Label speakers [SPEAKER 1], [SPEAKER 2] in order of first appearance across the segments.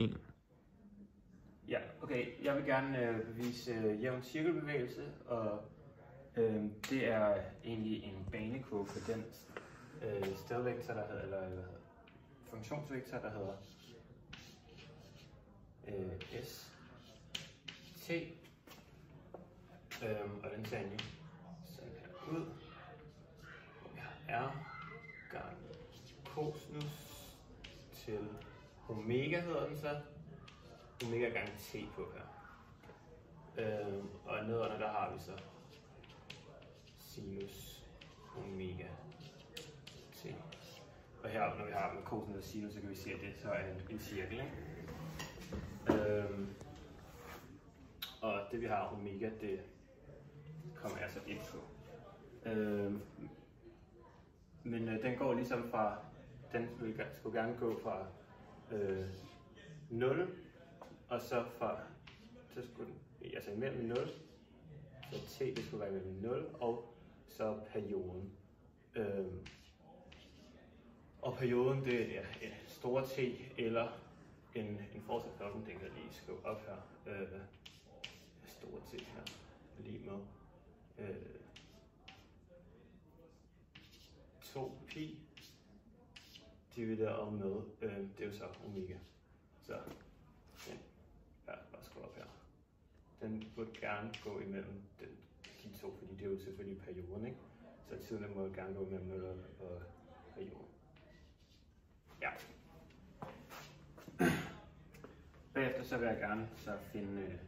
[SPEAKER 1] 1.
[SPEAKER 2] Ja, okay. Jeg vil gerne bevise jævn cirkelbevægelse, og det er egentlig en banekurve for den stedvektor, der hedder, eller funktionsvektor, der hedder s t, og den ser egentlig sådan her ud, hvor vi har r gange cosinus til omega, hedder den så, omega gange t på her, og nedenunder der har vi så sinus omega t. Og her, når vi har med cosinus og sinus, så kan vi se, at det så er en cirkel, ikke? Og det vi har omega, det kommer altså 1 på. Men den går ligesom fra, den skulle gerne gå fra 0, og så fra, så skulle den, altså imellem 0, så t det skulle være mellem 0 og så perioden. Og perioden det er en stor t eller en fortsat klokken, den kan jeg lige skrive op her. Store t her, lige med 2 pi divideret med, det er jo så omega. Så den, ja, bare skrive op her. Den burde gerne gå imellem de to, fordi det er jo selvfølgelig perioden, ikke? Så tiden må gerne gå imellem 0 og perioden. Ja. Bagefter så vil jeg gerne så finde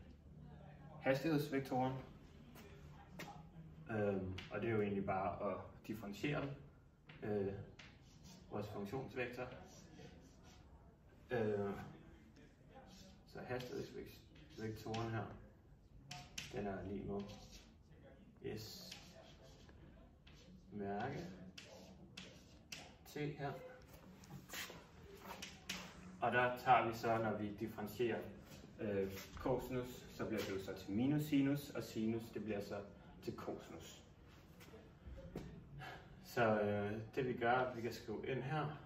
[SPEAKER 2] hastighedsvektoren, og det er jo egentlig bare at differentiere vores funktionsvektor. Så hastighedsvektoren her, den er lige med s mærke t her. Og der tager vi så, når vi differentierer cosinus, så bliver det jo så til minus sinus, og sinus det bliver så til cosinus. Så det vi gør, vi kan skrive ind her,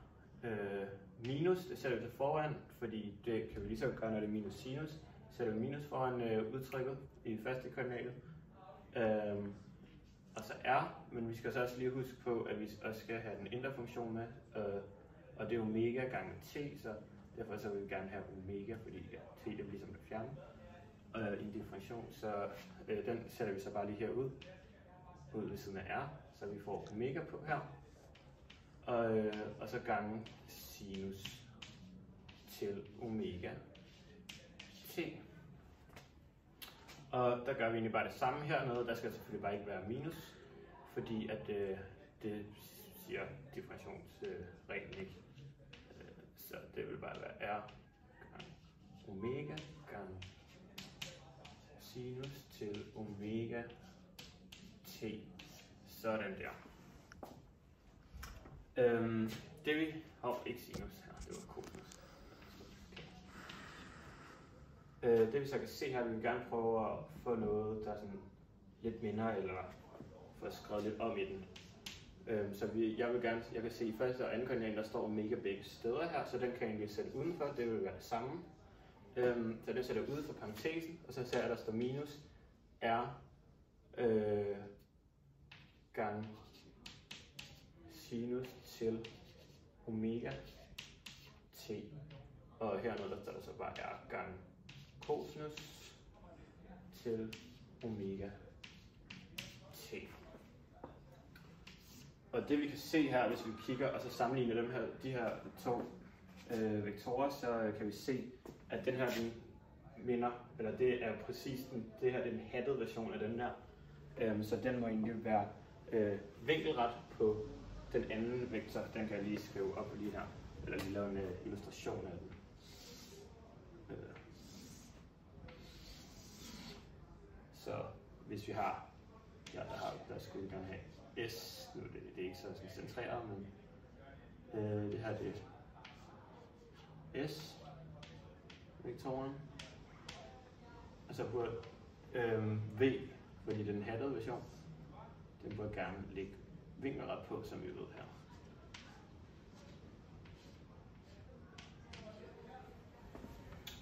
[SPEAKER 2] minus, det sætter vi til foran, fordi det kan vi lige så gøre, når det er minus sinus. Sætter vi minus foran udtrykket i første koordinate. Og så r, men vi skal så også lige huske på, at vi også skal have den indre funktion med, og det er omega gange t, så derfor så vil vi gerne have omega, fordi ja, t det bliver ligesom det fjerne i en differentiation, så den sætter vi så bare lige herud, ud ved siden af r, så vi får omega på her, og så gange sinus til omega t. Og der gør vi egentlig bare det samme hernede, der skal selvfølgelig bare ikke være minus, fordi at det siger differentiationsreglen ikke. Så det vil bare være r gange omega gange sinus til omega t. Sådan der. Det vi har ikke sinus her, det var cosinus. Det vi så kan se her, vi vil gerne prøve at få noget, der er sådan lidt mindre, eller få skrevet lidt om i den. Så jeg kan se i første og anden koordinat, der står omega begge steder her, så den kan jeg egentlig sætte udenfor, det vil være det samme. Så den sætter ude for parentesen, og så ser jeg, der står minus r gange sinus til omega t. Og hernede der står der så bare r gange cosinus til omega t. Og det vi kan se her, hvis vi kigger og så sammenligner de her to vektorer, så kan vi se, at den her den minder, eller det er præcis det her, det er den hattede version af den her. Så den må egentlig være vinkelret på den anden vektor. Den kan jeg lige skrive op lige her, eller lige lave en illustration af den. Så hvis vi har, ja, der skulle vi gerne have s, nu det er ikke så centreret, men det her det er s vektoren, og så burde v, fordi den hattede version, den burde gerne ligge vinkelret på, som vi ved her.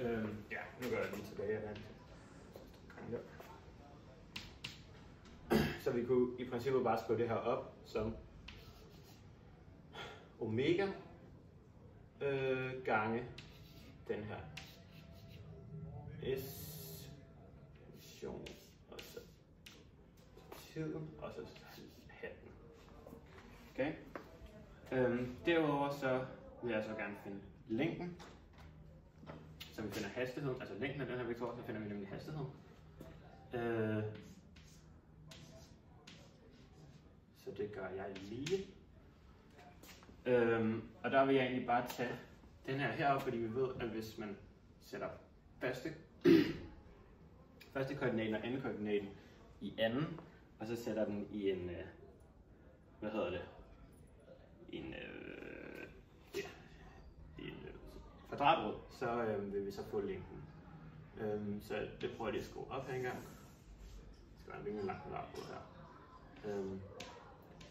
[SPEAKER 2] Ja, nu gør jeg lige tilbage af den. Så vi kunne i princippet bare skrive det her op som omega gange den her s funktion, og så tiden, og så hatten. Okay. Derudover så vil jeg så gerne finde længden, så vi finder hastigheden, altså længden af den her vektor, så finder vi nemlig hastigheden. Så det gør jeg lige. Og der vil jeg egentlig bare tage den her herop, fordi vi ved, at hvis man sætter første koordinaten og anden koordinaten i anden, og så sætter den i en, kvadratrod, så vil vi så få længden. Så det prøver jeg lige at skrue op her engang. Det skal være en rimelig lang kvadratrod her.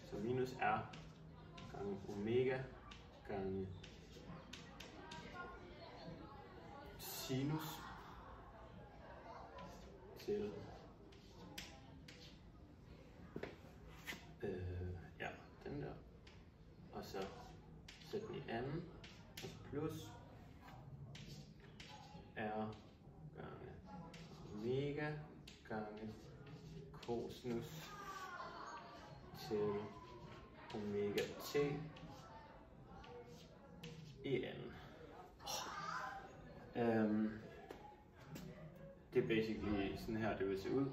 [SPEAKER 2] Så minus r gange omega gange sinus til ja, den der, og så sæt den i anden, og så plus r gange omega gange cosinus til omega t i anden. Det er basically sådan her, det vil se ud.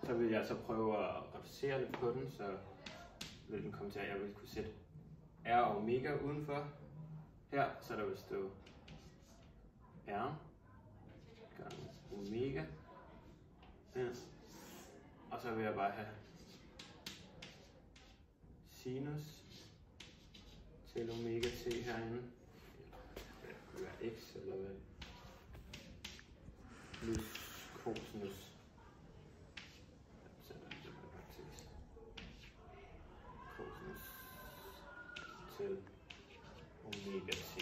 [SPEAKER 2] Så vil jeg så prøve at reducere lidt på den, så vil den komme til, at jeg vil kunne sætte r og omega udenfor. Her, så der vil stå r gange omega. Ja. Og så vil jeg bare have sinus til omega t herinde. Det kunne være x eller hvad. Plus cosinus. Cosinus til omega t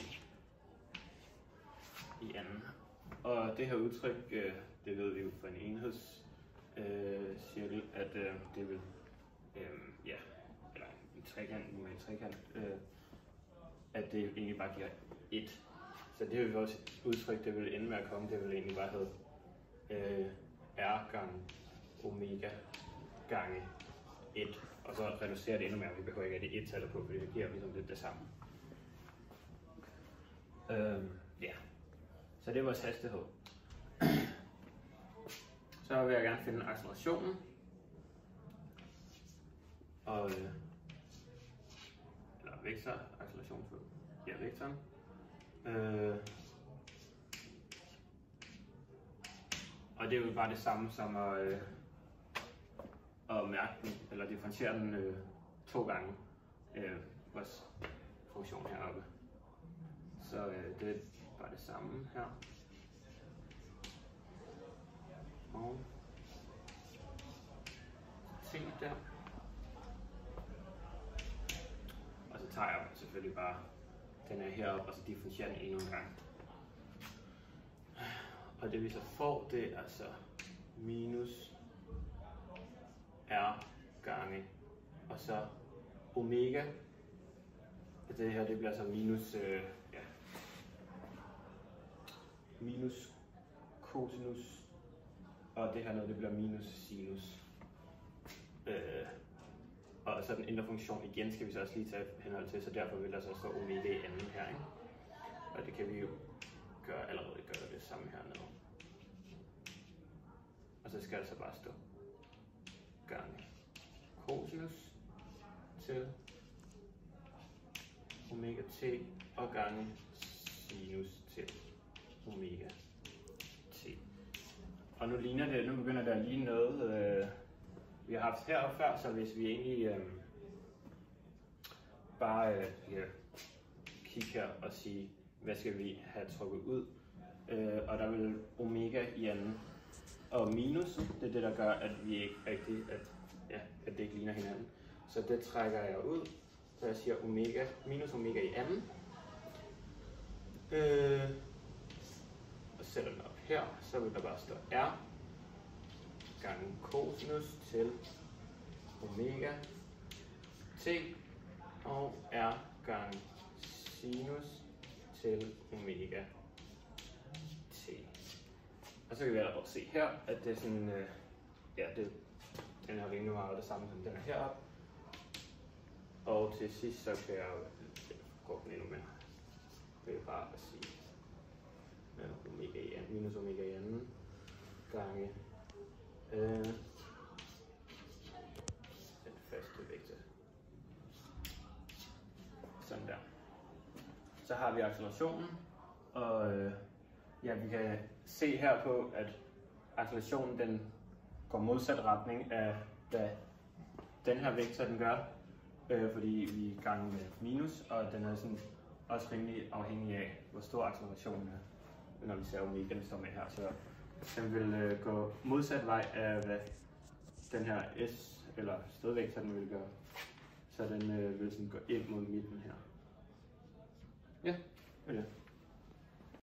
[SPEAKER 2] i anden. Og det her udtryk, det ved vi jo fra en enhedscirkel, at det vil, ja, eller en trekant, normal trekant, at det egentlig bare giver 1. Så det vil vores udtryk, det vil ende med at komme, det vil egentlig bare hedde r gange omega gange 1. Og så reducerer det endnu mere, vi behøver ikke have det 1-tallet på, fordi det giver ligesom det samme. Ja. Så det er vores hastighed. Så vil jeg gerne finde accelerationen. Og eller vektor, acceleration giver vektoren. Og det er jo bare det samme som at mærke den, eller differentiere den 2 gange vores funktion heroppe. Så det er bare det samme her. Og t der. Og så tager jeg selvfølgelig bare den heroppe, og så differentierer den endnu en gang. Og det vi så får, det er altså minus r gange, og så omega. Det her, det bliver så minus, ja, minus cosinus, og det her noget, det bliver minus sinus. Og så den indre funktion igen skal vi så også lige tage henhold til, så derfor vil der så stå omega i anden her, ikke? Og det kan vi jo allerede gøre det samme hernede. Og så skal der så bare stå gange cosinus til omega t og gange sinus til omega t. Og nu ligner det, nu begynder der lige noget, vi har haft heroppe før, så hvis vi egentlig bare kigge her og sige, hvad skal vi have trukket ud, og der vil omega i anden og minus, det er det, der gør, at vi ikke rigtig, at det ikke ligner hinanden. Så det trækker jeg ud, så jeg siger omega, minus omega i anden. Og sætter den op her, så vil der bare stå R gange cosinus til omega t, og R gange sinus til omega t. Og så kan vi allerede se her, at det er sådan, den er rimelig meget det samme som den er heroppe. Og til sidst så kan jeg gå den endnu mere. Det er bare at sige omega i n minus omega i n gange den faste vektor. Sådan der. Så har vi accelerationen, og vi kan se her på, at accelerationen den går modsat retning af hvad den her vektor den gør, fordi vi er gange med minus, og den er sådan også rimelig afhængig af, hvor stor accelerationen er, når vi ser omegaen står med her. Så den vil gå modsat vej af, hvad den her s, eller stødvektor den vil gøre. Så den vil sådan gå ind mod midten her.